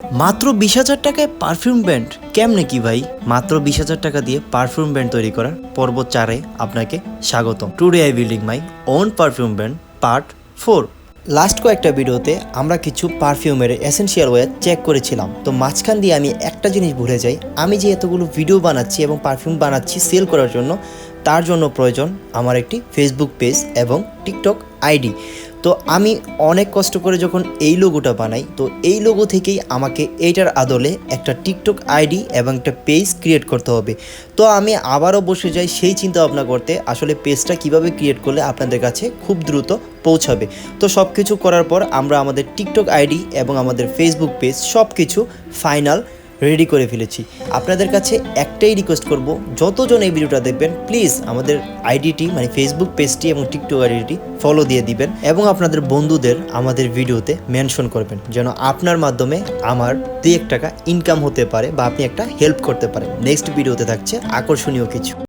মাত্র 20,000 টাকায় perfume brand কেমনে কি ভাই? মাত্র 20,000 টাকা দিয়ে পারফিউম ব্র্যান্ড তৈরি করার পর্ব 4-এ আপনাকে স্বাগতম। Today I building my own perfume brand part 4। Last কয়েকটা ভিডিওতে আমরা কিছু পারফিউমের এসেনশিয়াল ওয়্যার চেক করেছিলাম। তো মাঝখান দিয়ে আমি একটা জিনিস ভুলে যাই, আমি যে এতগুলো ভিডিও বানাচ্ছি এবং পারফিউম বানাচ্ছি সেল করার জন্য, তার জন্য প্রয়োজন আমার একটি ফেসবুক পেজ এবং টিকটক আইডি। তো আমি অনেক কষ্ট করে যখন এই লোগোটা বানাই, তো এই লোগো থেকেই আমাকে এইটার আদলে একটা টিকটক আইডি এবং একটা পেজ ক্রিয়েট করতে হবে। তো আমি আবারও বসে যাই সেই চিন্তা ভাবনা করতে, আসলে পেজটা কিভাবে ক্রিয়েট করলে আপনাদের কাছে খুব দ্রুত পৌঁছাবে। তো সব কিছু করার পর আমরা আমাদের টিকটক আইডি এবং আমাদের ফেসবুক পেজ সব কিছু ফাইনাল রেডি করে ফেলেছি। আপনাদের কাছে একটাই রিকোয়েস্ট করব, যতজন এই ভিডিওটা দেখবেন প্লিজ আমাদের আইডিটি মানে ফেসবুক পেজটি এবং টিকটক আইডিটি ফলো দিয়ে দিবেন এবং আপনাদের বন্ধুদের আমাদের ভিডিওতে মেনশন করবেন, যেন আপনার মাধ্যমে আমার 2-1 টাকা ইনকাম হতে পারে বা আপনি একটা হেল্প করতে পারেন। নেক্সট ভিডিওতে থাকছে আকর্ষণীয় কিছু।